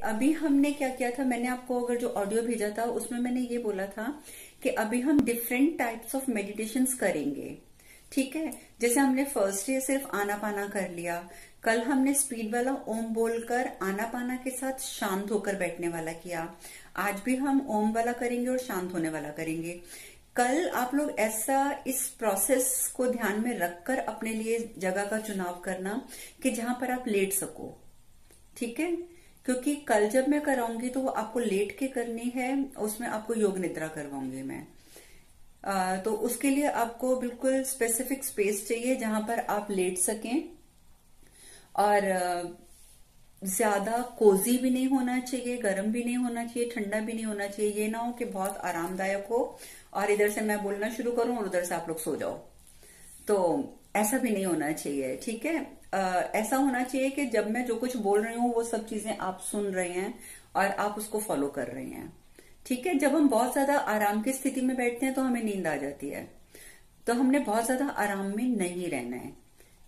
अभी हमने क्या किया था, मैंने आपको अगर जो ऑडियो भेजा था उसमें मैंने ये बोला था कि अभी हम डिफरेंट टाइप्स ऑफ मेडिटेशंस करेंगे। ठीक है, जैसे हमने फर्स्ट डे सिर्फ आना पाना कर लिया, कल हमने स्पीड वाला ओम बोलकर आना पाना के साथ शांत होकर बैठने वाला किया, आज भी हम ओम वाला करेंगे और शांत होने वाला करेंगे। कल आप लोग ऐसा इस प्रोसेस को ध्यान में रखकर अपने लिए जगह का चुनाव करना कि जहां पर आप लेट सको। ठीक है, क्योंकि कल जब मैं कराऊंगी तो वो आपको लेट के करनी है, उसमें आपको योग निद्रा करवाऊंगी मैं। तो उसके लिए आपको बिल्कुल स्पेसिफिक स्पेस चाहिए जहां पर आप लेट सकें, और ज्यादा कोजी भी नहीं होना चाहिए, गर्म भी नहीं होना चाहिए, ठंडा भी नहीं होना चाहिए। ये ना हो कि बहुत आरामदायक हो और इधर से मैं बोलना शुरू करूं और उधर से आप लोग सो जाओ, तो ऐसा भी नहीं होना चाहिए। ठीक है, ऐसा होना चाहिए कि जब मैं जो कुछ बोल रही हूँ वो सब चीजें आप सुन रहे हैं और आप उसको फॉलो कर रहे हैं। ठीक है, जब हम बहुत ज्यादा आराम की स्थिति में बैठते हैं तो हमें नींद आ जाती है, तो हमने बहुत ज्यादा आराम में नहीं रहना है।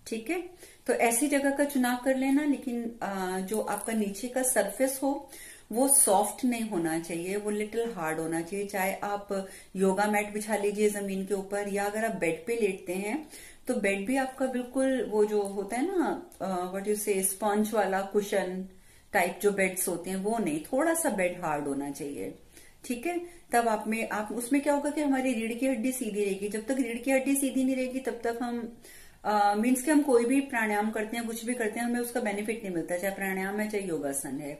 ठीक है, तो ऐसी जगह का चुनाव कर लेना, लेकिन जो आपका नीचे का सरफेस हो वो सॉफ्ट नहीं होना चाहिए, वो लिटिल हार्ड होना चाहिए। चाहे आप योगा मैट बिछा लीजिए जमीन के ऊपर, या अगर आप बेड पे लेटते हैं तो बेड भी आपका बिल्कुल वो जो होता है ना, व्हाट यू से, स्पंज वाला कुशन टाइप जो बेड्स होते हैं वो नहीं, थोड़ा सा बेड हार्ड होना चाहिए। ठीक है, तब आप उसमें क्या होगा कि हमारी रीढ़ की हड्डी सीधी रहेगी। जब तक रीढ़ की हड्डी सीधी नहीं रहेगी तब तक हम मीन्स कि हम कोई भी प्राणायाम करते हैं, कुछ भी करते हैं, हमें उसका बेनिफिट नहीं मिलता, चाहे प्राणायाम है चाहे योगासन है।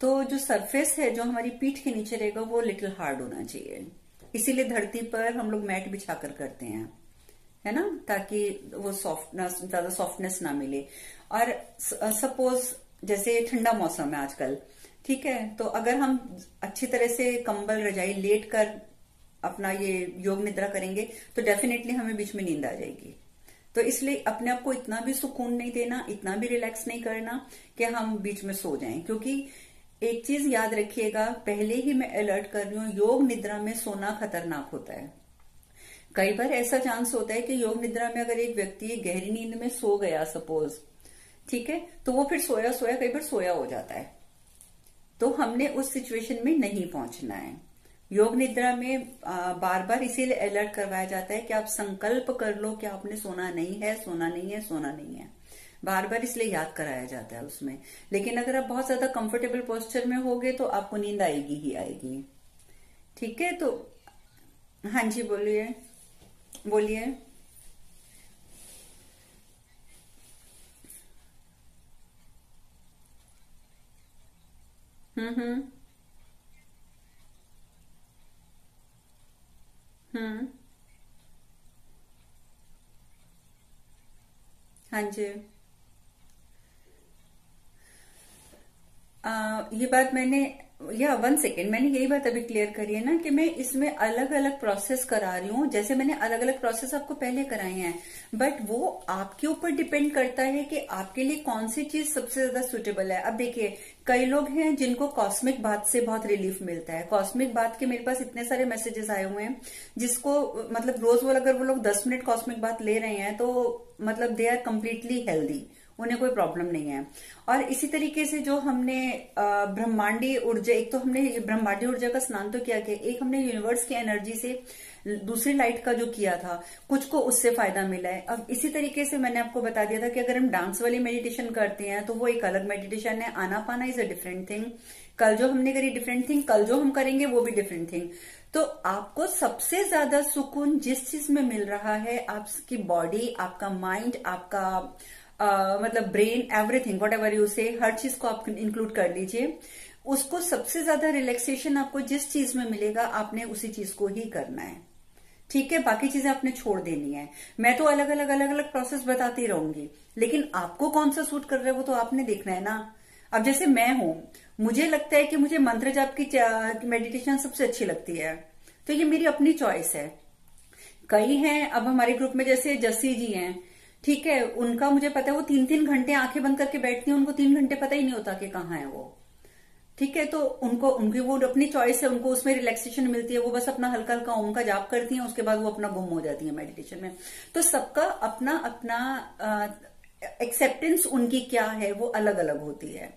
तो जो सरफेस है जो हमारी पीठ के नीचे रहेगा वो लिटिल हार्ड होना चाहिए। इसीलिए धरती पर हम लोग मैट बिछाकर करते हैं, है ना, ताकि वो सॉफ्टनेस, ज्यादा सॉफ्टनेस ना मिले। और सपोज जैसे ठंडा मौसम है आजकल, ठीक है, तो अगर हम अच्छी तरह से कंबल रजाई लेट कर अपना ये योग निद्रा करेंगे तो डेफिनेटली हमें बीच में नींद आ जाएगी। तो इसलिए अपने आप को इतना भी सुकून नहीं देना, इतना भी रिलैक्स नहीं करना कि हम बीच में सो जाएं। क्योंकि एक चीज याद रखिएगा, पहले ही मैं अलर्ट कर रही हूं, योग निद्रा में सोना खतरनाक होता है। कई बार ऐसा चांस होता है कि योग निद्रा में अगर एक व्यक्ति गहरी नींद में सो गया सपोज, ठीक है, तो वो फिर सोया सोया कई बार सोया हो जाता है। तो हमने उस सिचुएशन में नहीं पहुंचना है। योग निद्रा में बार बार इसीलिए अलर्ट करवाया जाता है कि आप संकल्प कर लो कि आपने सोना नहीं है, सोना नहीं है, सोना नहीं है, बार बार इसलिए याद कराया जाता है उसमें। लेकिन अगर आप बहुत ज्यादा कंफर्टेबल पोस्चर में होगे तो आपको नींद आएगी ही आएगी। ठीक है, तो हाँ जी, बोलिए बोलिए। हम्म। हम्म। हाँ जी। ये बात मैंने, या 1 सेकेंड, मैंने यही बात अभी क्लियर करी है ना कि मैं इसमें अलग अलग प्रोसेस करा रही हूँ। जैसे मैंने अलग अलग प्रोसेस आपको पहले कराए हैं, बट वो आपके ऊपर डिपेंड करता है कि आपके लिए कौन सी चीज सबसे ज्यादा सुटेबल है। अब देखिए, कई लोग हैं जिनको कॉस्मिक बाथ से बहुत रिलीफ मिलता है। कॉस्मिक बाथ के मेरे पास इतने सारे मैसेजेस आए हुए हैं, जिसको मतलब रोज अगर वो लोग 10 मिनट कॉस्मिक बाथ ले रहे हैं तो मतलब दे आर कंप्लीटली हेल्दी, उन्हें कोई प्रॉब्लम नहीं है। और इसी तरीके से जो हमने ब्रह्मांडीय ऊर्जा, एक तो हमने ब्रह्मांडीय ऊर्जा का स्नान तो किया गया, एक हमने यूनिवर्स की एनर्जी से दूसरी लाइट का जो किया था, कुछ को उससे फायदा मिला है। अब इसी तरीके से मैंने आपको बता दिया था कि अगर हम डांस वाली मेडिटेशन करते हैं तो वो एक अलग मेडिटेशन है, Anapana is a different thing. कल जो हमने करी डिफरेंट थिंग, कल जो हम करेंगे वो भी डिफरेंट थिंग। तो आपको सबसे ज्यादा सुकून जिस चीज में मिल रहा है, आपकी बॉडी, आपका माइंड, आपका मतलब brain, everything what ever you से, हर चीज को आप इंक्लूड कर लीजिए। उसको सबसे ज्यादा रिलैक्सेशन आपको जिस चीज में मिलेगा, आपने उसी चीज को ही करना है। ठीक है, बाकी चीजें आपने छोड़ देनी है। मैं तो अलग अलग प्रोसेस बताती रहूंगी, लेकिन आपको कौन सा सूट कर रहा है वो तो आपने देखना है ना। अब जैसे मैं हूं, मुझे लगता है कि मुझे मंत्र जाप की मेडिटेशन सबसे अच्छी लगती है, तो ये मेरी अपनी चॉइस है। कई हैं, अब हमारे ग्रुप में जैसे जस्सी जी हैं, ठीक है, उनका मुझे पता है वो 3-3 घंटे आंखें बंद करके बैठती हैं, उनको 3 घंटे पता ही नहीं होता कि कहाँ है वो। ठीक है, तो उनको, उनकी वो अपनी चॉइस है, उनको उसमें रिलैक्सेशन मिलती है, वो बस अपना हल्का हल्का ओम का जाप करती हैं, उसके बाद वो अपना गुम हो जाती है मेडिटेशन में। तो सबका अपना अपना एक्सेप्टेंस उनकी क्या है वो अलग अलग होती है।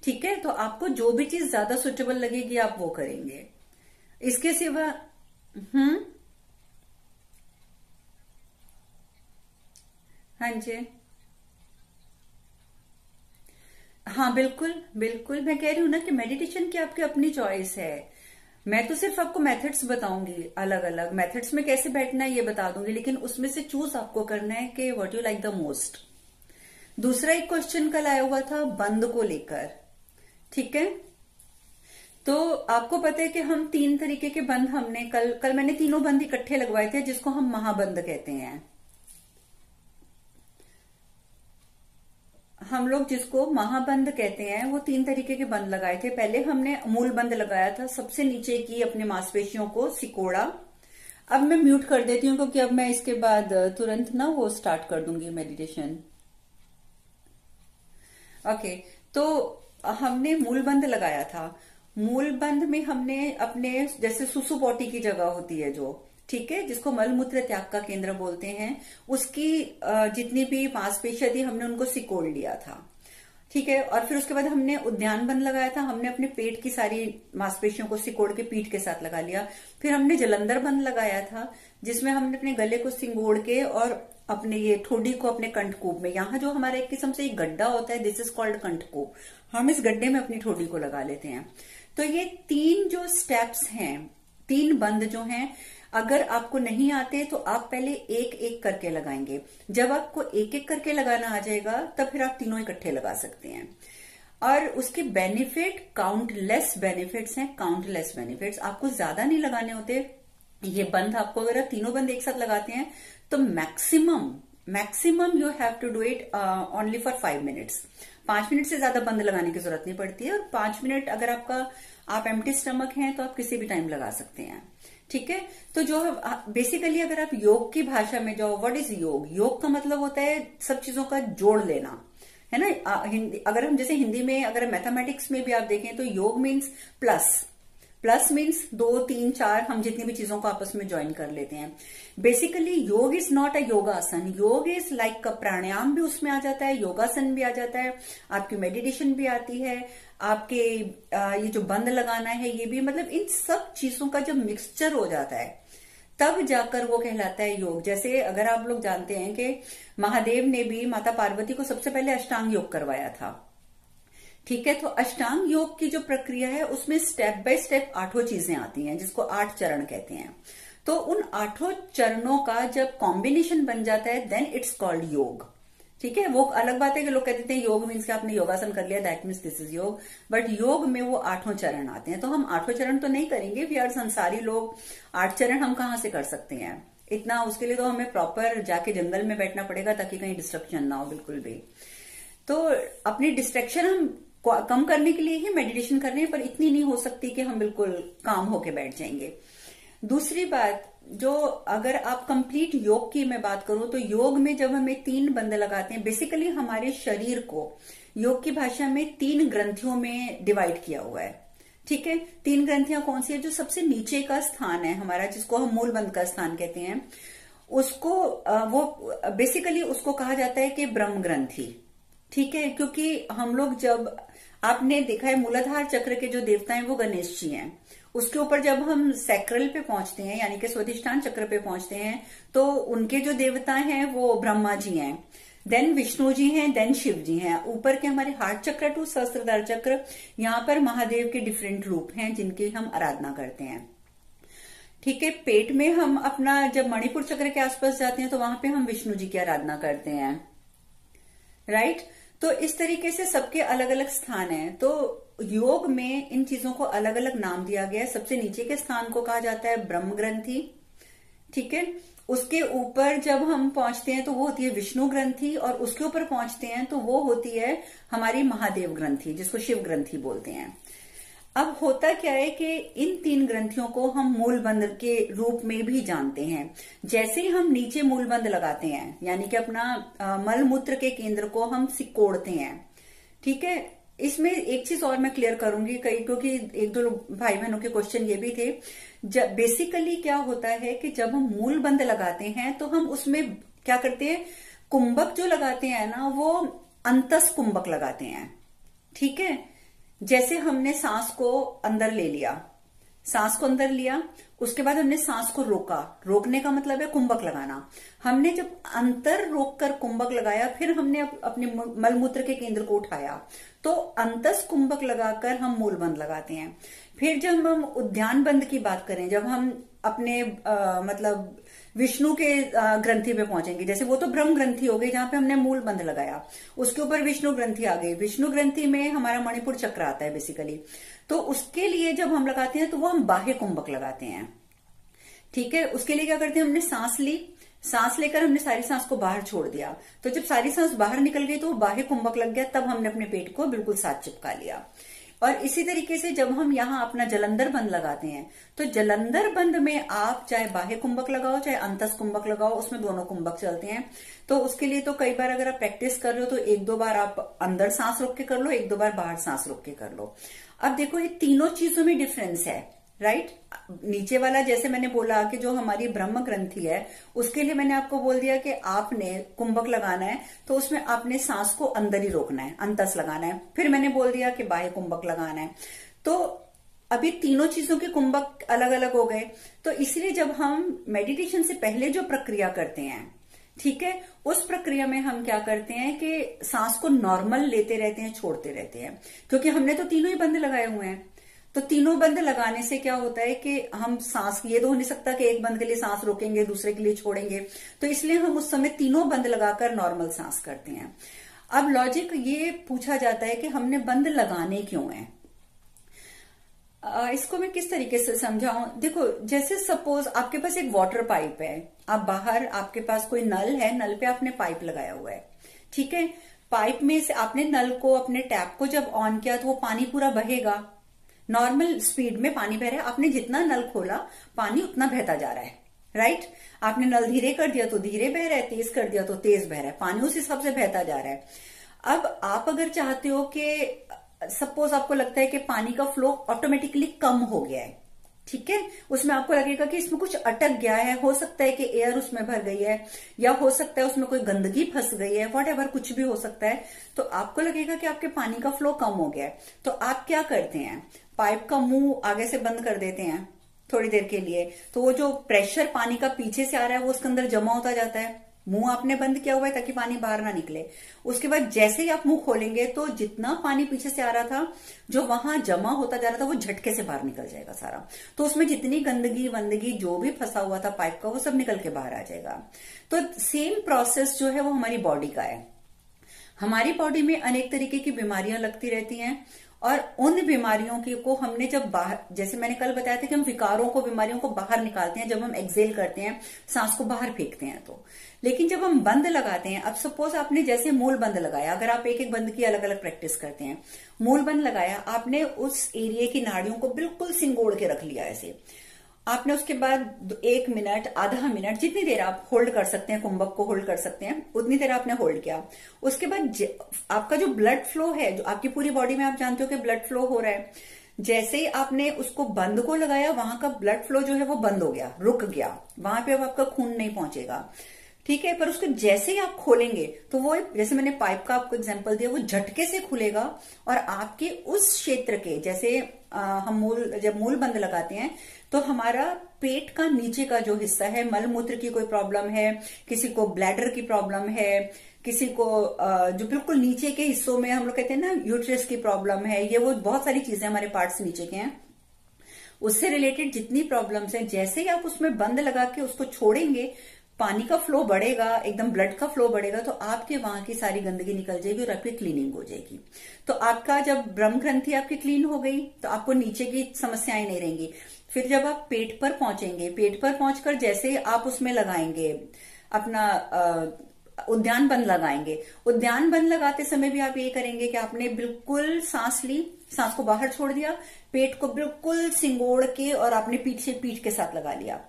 ठीक है, तो आपको जो भी चीज ज्यादा सुटेबल लगेगी आप वो करेंगे। इसके सिवा हाँ जी, हाँ बिल्कुल बिल्कुल, मैं कह रही हूं ना कि मेडिटेशन की आपकी अपनी चॉइस है। मैं तो सिर्फ आपको मेथड्स बताऊंगी, अलग अलग मेथड्स में कैसे बैठना है ये बता दूंगी, लेकिन उसमें से चूज आपको करना है कि what you like the most. दूसरा एक क्वेश्चन कल आया हुआ था बंद को लेकर, ठीक है। तो आपको पता है कि हम 3 तरीके के बंद हमने कल कल मैंने तीनों बंद इकट्ठे लगवाए थे, जिसको हम महाबंद कहते हैं। हम लोग जिसको महाबंद कहते हैं वो 3 तरीके के बंद लगाए थे। पहले हमने मूल बंद लगाया था, सबसे नीचे की अपने मांसपेशियों को सिकोड़ा। अब मैं म्यूट कर देती हूँ क्योंकि अब मैं इसके बाद तुरंत ना वो स्टार्ट कर दूंगी मेडिटेशन। ओके, तो हमने मूल बंद लगाया था। मूल बंद में हमने अपने जैसे सुसु पोटी की जगह होती है जो, ठीक है, जिसको मल मूत्र त्याग का केंद्र बोलते हैं, उसकी जितनी भी मांसपेशियां थी हमने उनको सिकोड़ लिया था, ठीक है। और फिर उसके बाद हमने उद्यान बंद लगाया था, हमने अपने पेट की सारी मांसपेशियों को सिकोड़ के पीठ के साथ लगा लिया। फिर हमने जलंधर बंद लगाया था, जिसमें हमने अपने गले को सिंगोड़ के और अपने ये ठोडी को अपने कंठकूप में, यहाँ जो हमारा एक किस्म से एक गड्ढा होता है, दिस इज कॉल्ड कंठकूप, हम इस गड्ढे में अपनी ठोडी को लगा लेते हैं। तो ये 3 जो स्टेप्स हैं, 3 बंद जो हैं, अगर आपको नहीं आते तो आप पहले एक एक करके लगाएंगे। जब आपको एक एक करके लगाना आ जाएगा तब फिर आप तीनों इकट्ठे लगा सकते हैं। और उसके बेनिफिट काउंटलेस बेनिफिट्स हैं, काउंटलेस बेनिफिट्स। आपको ज्यादा नहीं लगाने होते ये बंद। आपको अगर आप तीनों बंद एक साथ लगाते हैं तो maximum you have to do it only for 5 minutes. 5 minute से ज्यादा बंद लगाने की जरूरत नहीं पड़ती है। और 5 मिनट अगर आप एम्प्टी स्टमक हैं तो आप किसी भी टाइम लगा सकते हैं, ठीक है। तो जो बेसिकली अगर आप योग की भाषा में जाओ, व्हाट इज योग? योग का मतलब होता है सब चीजों का जोड़ लेना, है ना। हिंदी अगर हम जैसे हिंदी में अगर मैथमेटिक्स में भी आप देखें तो योग मीन्स प्लस मीन्स 2 3 4, हम जितनी भी चीजों को आपस में ज्वाइन कर लेते हैं। बेसिकली योग इज नॉट अ योगासन, योग इज लाइक प्राणायाम भी उसमें आ जाता है, योगासन भी आ जाता है, आपकी मेडिटेशन भी आती है, आपके ये जो बंद लगाना है ये भी, मतलब इन सब चीजों का जब मिक्सचर हो जाता है तब जाकर वो कहलाता है योग। जैसे अगर आप लोग जानते हैं कि महादेव ने भी माता पार्वती को सबसे पहले अष्टांग योग करवाया था, ठीक है। तो अष्टांग योग की जो प्रक्रिया है उसमें स्टेप बाय स्टेप 8 चीजें आती हैं, जिसको 8 चरण कहते हैं। तो उन 8 चरणों का जब कॉम्बिनेशन बन जाता है देन इट्स कॉल्ड योग, ठीक है। वो अलग बात है कि लोग कहते हैं योग मीन्स कि आपने योगासन कर लिया, दैट मीन्स दिस इज योग, बट योग में वो 8 चरण आते हैं। तो हम 8 चरण तो नहीं करेंगे, वी आर संसारी लोग, 8 चरण हम कहाँ से कर सकते हैं इतना? उसके लिए तो हमें प्रॉपर जाके जंगल में बैठना पड़ेगा ताकि कहीं डिस्ट्रक्शन ना हो, बिल्कुल भी। तो अपनी डिस्ट्रैक्शन हम कम करने के लिए ही मेडिटेशन कर रहे हैं, पर इतनी नहीं हो सकती कि हम बिल्कुल काम होके बैठ जाएंगे। दूसरी बात, जो अगर आप कंप्लीट योग की मैं बात करूं तो योग में जब हमें 3 बंद लगाते हैं, बेसिकली हमारे शरीर को योग की भाषा में 3 ग्रंथियों में डिवाइड किया हुआ है, ठीक है। 3 ग्रंथियां कौन सी है? जो सबसे नीचे का स्थान है हमारा, जिसको हम मूल बंद का स्थान कहते हैं, उसको वो बेसिकली उसको कहा जाता है कि ब्रह्म ग्रंथि, ठीक है। क्योंकि हम लोग जब आपने देखा है मूलाधार चक्र के जो देवता हैं वो गणेश जी हैं, उसके ऊपर जब हम सैक्रल पे पहुंचते हैं यानी कि स्वाधिष्ठान चक्र पे पहुंचते हैं तो उनके जो देवता हैं वो ब्रह्मा जी हैं, देन विष्णु जी हैं, देन शिव जी हैं। ऊपर के हमारे हार्ट चक्र टू सहस्त्रधार चक्र, यहाँ पर महादेव के डिफरेंट रूप हैं जिनकी हम आराधना करते हैं, ठीक है। पेट में हम अपना जब मणिपुर चक्र के आसपास जाते हैं तो वहां पे हम विष्णु जी की आराधना करते हैं, राइट। तो इस तरीके से सबके अलग अलग स्थान हैं। तो योग में इन चीजों को अलग अलग नाम दिया गया है। सबसे नीचे के स्थान को कहा जाता है ब्रह्म ग्रंथि, ठीक है। उसके ऊपर जब हम पहुंचते हैं तो वो होती है विष्णु ग्रंथि, और उसके ऊपर पहुंचते हैं तो वो होती है हमारी महादेव ग्रंथि, जिसको शिव ग्रंथि बोलते हैं। अब होता क्या है कि इन 3 ग्रंथियों को हम मूल बंद के रूप में भी जानते हैं। जैसे ही हम नीचे मूल बंद लगाते हैं यानी कि अपना मल मूत्र के केंद्र को हम सिकोड़ते हैं, ठीक है। इसमें एक चीज और मैं क्लियर करूंगी कई, क्योंकि 1-2 भाई बहनों के क्वेश्चन ये भी थे। बेसिकली क्या होता है कि जब हम मूल बंद लगाते हैं तो हम उसमें क्या करते हैं, कुंभक जो लगाते हैं ना वो अंतस कुंभक लगाते हैं, ठीक है। जैसे हमने सांस को अंदर ले लिया, सांस को अंदर लिया, उसके बाद हमने सांस को रोका, रोकने का मतलब है कुंभक लगाना। हमने जब अंतर रोक कर कुंभक लगाया, फिर हमने अपने मलमूत्र के केंद्र को उठाया, तो अंतस कुंभक लगाकर हम मूल बंद लगाते हैं। फिर जब हम उद्यान बंद की बात करें, जब हम अपने मतलब विष्णु के ग्रंथि पे पहुंचेंगे, जैसे वो तो ब्रह्म ग्रंथि हो गई जहां पे हमने मूल बंद लगाया, उसके ऊपर विष्णु ग्रंथि आ गई। विष्णु ग्रंथि में हमारा मणिपुर चक्र आता है बेसिकली, तो उसके लिए जब हम लगाते हैं तो वो हम बाह्य कुंभक लगाते हैं। ठीक है, उसके लिए क्या करते हैं, हमने सांस ली, सांस लेकर हमने सारी सांस को बाहर छोड़ दिया, तो जब सारी सांस बाहर निकल गई तो बाह्य कुंभक लग गया, तब हमने अपने पेट को बिल्कुल साथ चिपका लिया। और इसी तरीके से जब हम यहाँ अपना जलंधर बंद लगाते हैं, तो जलंधर बंद में आप चाहे बाह्य कुंभक लगाओ चाहे अंतस कुंभक लगाओ, उसमें दोनों कुंभक चलते हैं। तो उसके लिए तो कई बार अगर आप प्रैक्टिस कर रहे हो तो एक दो बार आप अंदर सांस रोक के कर लो, एक दो बार बाहर सांस रोक के कर लो। अब देखो ये तीनों चीजों में डिफरेंस है, राइट। नीचे वाला जैसे मैंने बोला कि जो हमारी ब्रह्म ग्रंथि है, उसके लिए मैंने आपको बोल दिया कि आपने कुंभक लगाना है तो उसमें आपने सांस को अंदर ही रोकना है, अंतस लगाना है। फिर मैंने बोल दिया कि बाह्य कुंभक लगाना है। तो अभी तीनों चीजों के कुंभक अलग अलग हो गए। तो इसलिए जब हम मेडिटेशन से पहले जो प्रक्रिया करते हैं, ठीक है, उस प्रक्रिया में हम क्या करते हैं कि सांस को नॉर्मल लेते रहते हैं, छोड़ते रहते हैं, क्योंकि हमने तो तीनों ही बंद लगाए हुए हैं। तो तीनों बंद लगाने से क्या होता है कि हम सांस, ये तो हो नहीं सकता कि एक बंद के लिए सांस रोकेंगे दूसरे के लिए छोड़ेंगे, तो इसलिए हम उस समय तीनों बंद लगाकर नॉर्मल सांस करते हैं। अब लॉजिक ये पूछा जाता है कि हमने बंद लगाने क्यों है। इसको मैं किस तरीके से समझाऊं। देखो, जैसे सपोज आपके पास एक वाटर पाइप है, आप बाहर, आपके पास कोई नल है, नल पे आपने पाइप लगाया हुआ है, ठीक है। पाइप में से आपने नल को, अपने टैप को जब ऑन किया तो वो पानी पूरा बहेगा, नॉर्मल स्पीड में पानी बह रहा है। आपने जितना नल खोला पानी उतना बहता जा रहा है, राइट। आपने नल धीरे कर दिया तो धीरे बह रहा है, तेज कर दिया तो तेज बह रहा है, पानी उस हिसाब से बहता जा रहा है। अब आप अगर चाहते हो कि सपोज आपको लगता है कि पानी का फ्लो ऑटोमेटिकली कम हो गया है, ठीक है, उसमें आपको लगेगा कि इसमें कुछ अटक गया है, हो सकता है कि एयर उसमें भर गई है, या हो सकता है उसमें कोई गंदगी फंस गई है, व्हाटएवर, कुछ भी हो सकता है। तो आपको लगेगा कि आपके पानी का फ्लो कम हो गया है। तो आप क्या करते हैं, पाइप का मुंह आगे से बंद कर देते हैं थोड़ी देर के लिए, तो वो जो प्रेशर पानी का पीछे से आ रहा है वो उसके अंदर जमा होता जाता है। मुंह आपने बंद किया हुआ है ताकि पानी बाहर ना निकले। उसके बाद जैसे ही आप मुंह खोलेंगे तो जितना पानी पीछे से आ रहा था, जो वहां जमा होता जा रहा था, वो झटके से बाहर निकल जाएगा सारा। तो उसमें जितनी गंदगी वंदगी जो भी फंसा हुआ था पाइप का, वो सब निकल के बाहर आ जाएगा। तो सेम प्रोसेस जो है वो हमारी बॉडी का है। हमारी बॉडी में अनेक तरीके की बीमारियां लगती रहती हैं, और उन बीमारियों की को हमने जब बाहर, जैसे मैंने कल बताया था कि हम विकारों को, बीमारियों को बाहर निकालते हैं जब हम एक्सेल करते हैं, सांस को बाहर फेंकते हैं। तो लेकिन जब हम बंद लगाते हैं, अब सपोज आपने जैसे मूल बंद लगाया, अगर आप एक एक बंद की अलग अलग प्रैक्टिस करते हैं, मूल बंद लगाया, आपने उस एरिया की नाड़ियों को बिल्कुल सिंगोड़ के रख लिया ऐसे। आपने उसके बाद 1 मिनट, आधा मिनट, जितनी देर आप होल्ड कर सकते हैं, कुंभक को होल्ड कर सकते हैं, उतनी देर आपने होल्ड किया। उसके बाद आपका जो ब्लड फ्लो है, जो आपकी पूरी बॉडी में आप जानते हो कि ब्लड फ्लो हो रहा है, जैसे ही आपने उसको बंद को लगाया, वहां का ब्लड फ्लो जो है वो बंद हो गया, रुक गया, वहां पे अब आपका खून नहीं पहुंचेगा, ठीक है। पर उसको जैसे ही आप खोलेंगे तो वो, जैसे मैंने पाइप का आपको एग्जांपल दिया, वो झटके से खुलेगा और आपके उस क्षेत्र के, जैसे हम जब मूल बंद लगाते हैं तो हमारा पेट का नीचे का जो हिस्सा है, मल मूत्र की कोई प्रॉब्लम है, किसी को ब्लैडर की प्रॉब्लम है, किसी को जो बिल्कुल नीचे के हिस्सों में हम लोग कहते हैं ना यूट्रस की प्रॉब्लम है, ये वो बहुत सारी चीजें हमारे पार्ट्स नीचे के हैं, उससे रिलेटेड जितनी प्रॉब्लम्स हैं, जैसे ही आप उसमें बंद लगा के उसको छोड़ेंगे, पानी का फ्लो बढ़ेगा, एकदम ब्लड का फ्लो बढ़ेगा, तो आपके वहां की सारी गंदगी निकल जाएगी और आपकी क्लीनिंग हो जाएगी। तो आपका जब ब्रह्म ग्रंथि आपकी क्लीन हो गई तो आपको नीचे की समस्याएं नहीं रहेंगी। फिर जब आप पेट पर पहुंचेंगे, पेट पर पहुंचकर जैसे ही आप उसमें लगाएंगे अपना उद्यान बंद लगाएंगे, उद्यान बंद लगाते समय भी आप ये करेंगे कि आपने बिल्कुल सांस ली, सांस को बाहर छोड़ दिया, पेट को बिल्कुल सिंगोड़ के और आपने पीठ के साथ लगा लिया।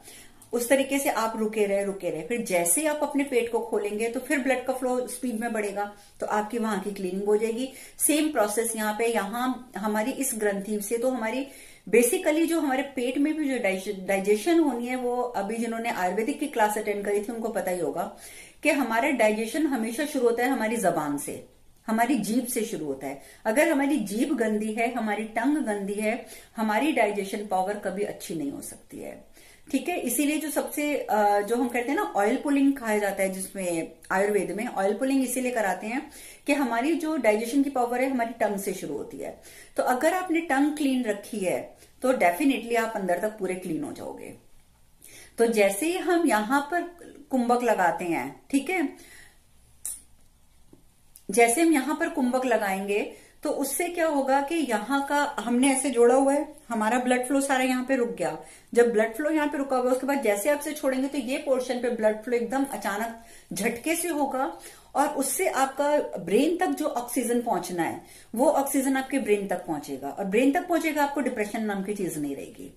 उस तरीके से आप रुके रहे। फिर जैसे ही आप अपने पेट को खोलेंगे तो फिर ब्लड का फ्लो स्पीड में बढ़ेगा, तो आपकी वहां की क्लीनिंग हो जाएगी। सेम प्रोसेस यहाँ पे, यहाँ हमारी इस ग्रंथि से तो हमारी बेसिकली जो हमारे पेट में भी जो डाइजेशन होनी है, वो अभी जिन्होंने आयुर्वेदिक की क्लास अटेंड करी थी उनको पता ही होगा कि हमारा डाइजेशन हमेशा शुरू होता है हमारी जबान से। हमारी जीभ से शुरू होता है। अगर हमारी जीभ गंदी है, हमारी टंग गंदी है, हमारी डाइजेशन पावर कभी अच्छी नहीं हो सकती है। ठीक है, इसीलिए जो सबसे जो हम कहते हैं ना ऑयल पुलिंग खाया जाता है, जिसमें आयुर्वेद में ऑयल पुलिंग इसीलिए कराते हैं कि हमारी जो डाइजेशन की पावर है हमारी टंग से शुरू होती है। तो अगर आपने टंग क्लीन रखी है तो डेफिनेटली आप अंदर तक पूरे क्लीन हो जाओगे। तो जैसे ही हम यहां पर कुंभक लगाते हैं, ठीक है, जैसे हम यहां पर कुंभक लगाएंगे तो उससे क्या होगा कि यहाँ का हमने ऐसे जोड़ा हुआ है, हमारा ब्लड फ्लो सारा यहाँ पे रुक गया। जब ब्लड फ्लो यहाँ पे रुका हुआ उसके बाद जैसे आप से छोड़ेंगे तो ये पोर्शन पे ब्लड फ्लो एकदम अचानक झटके से होगा और उससे आपका ब्रेन तक जो ऑक्सीजन पहुंचना है वो ऑक्सीजन आपके ब्रेन तक पहुंचेगा, और ब्रेन तक पहुंचेगा आपको डिप्रेशन नाम की चीज नहीं रहेगी।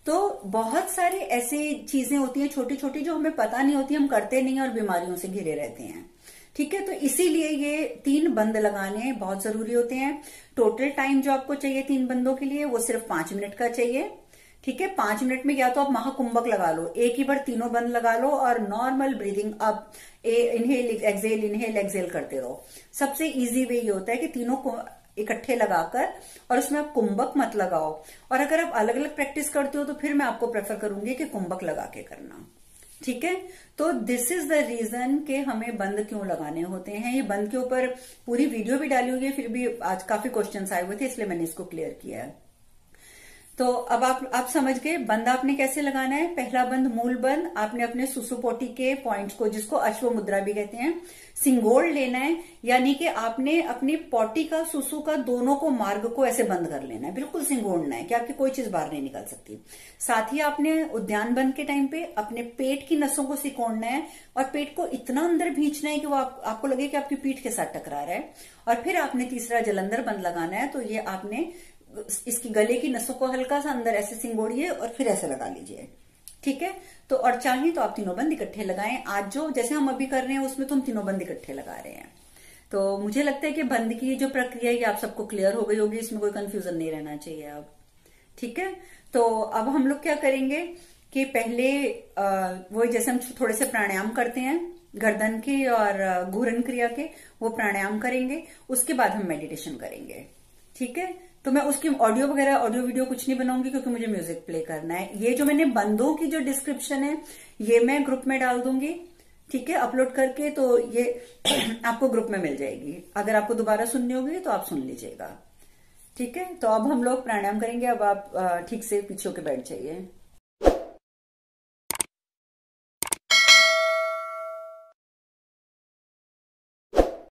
तो बहुत सारे ऐसी चीजें होती हैं छोटी छोटी जो हमें पता नहीं होती, हम करते नहीं और बीमारियों से घिरे रहते हैं। ठीक है, तो इसीलिए ये 3 बंद लगाने बहुत जरूरी होते हैं। टोटल टाइम जो आपको चाहिए 3 बंदों के लिए वो सिर्फ 5 मिनट का चाहिए। ठीक है, 5 मिनट में या तो आप महाकुंभक लगा लो, एक ही बार तीनों बंद लगा लो और नॉर्मल ब्रीदिंग आप इनहेल एक्सहेल करते रहो। सबसे इजी वे ये होता है कि तीनों को इकट्ठे लगाकर, और उसमें आप कुंभक मत लगाओ। और अगर आप अलग अलग प्रैक्टिस करते हो तो फिर मैं आपको प्रेफर करूंगी कि कुंभक लगा के करना। ठीक है, तो दिस इज द रीजन कि हमें बंद क्यों लगाने होते हैं। ये बंद के ऊपर पूरी वीडियो भी डाली हुई है, फिर भी आज काफी क्वेश्चंस आए हुए थे इसलिए मैंने इसको क्लियर किया है। तो अब आप समझ गए बंद आपने कैसे लगाना है। पहला बंद मूल बंद, आपने अपने सुसुपोटी के पॉइंट्स को, जिसको अश्व मुद्रा भी कहते हैं, सिंगोड़ लेना है। यानी कि आपने अपनी पोटी का सुसु का दोनों को मार्ग को ऐसे बंद कर लेना है, बिल्कुल सिंगोड़ना है कि आपकी कोई चीज बाहर नहीं निकल सकती। साथ ही आपने उद्यान बंद के टाइम पे अपने पेट की नसों को सिकोड़ना है और पेट को इतना अंदर भींचना है कि वो आपको लगे कि आपकी पीठ के साथ टकरा रहा है। और फिर आपने तीसरा जलंधर बंद लगाना है। तो ये आपने इसकी गले की नसों को हल्का सा अंदर ऐसे सिंगोड़िए और फिर ऐसे लगा लीजिए। ठीक है, तो और चाहे तो आप तीनों बंद इकट्ठे लगाएं। आज जो जैसे हम अभी कर रहे हैं उसमें तो हम तीनों बंद इकट्ठे लगा रहे हैं। तो मुझे लगता है कि बंद की जो प्रक्रिया है आप सबको क्लियर हो गई होगी, इसमें कोई कंफ्यूजन नहीं रहना चाहिए अब। ठीक है, तो अब हम लोग क्या करेंगे कि पहले वो जैसे हम थोड़े से प्राणायाम करते हैं गर्दन के और घूर्णन क्रिया के, वो प्राणायाम करेंगे, उसके बाद हम मेडिटेशन करेंगे। ठीक है, तो मैं उसकी ऑडियो वीडियो कुछ नहीं बनाऊंगी क्योंकि मुझे म्यूजिक प्ले करना है। ये जो मैंने बंदों की जो डिस्क्रिप्शन है ये मैं ग्रुप में डाल दूंगी। ठीक है, अपलोड करके, तो ये आपको ग्रुप में मिल जाएगी। अगर आपको दोबारा सुननी होगी तो आप सुन लीजिएगा। ठीक है, तो अब हम लोग प्राणायाम करेंगे। अब आप ठीक से पीछे होके बैठ जाइए।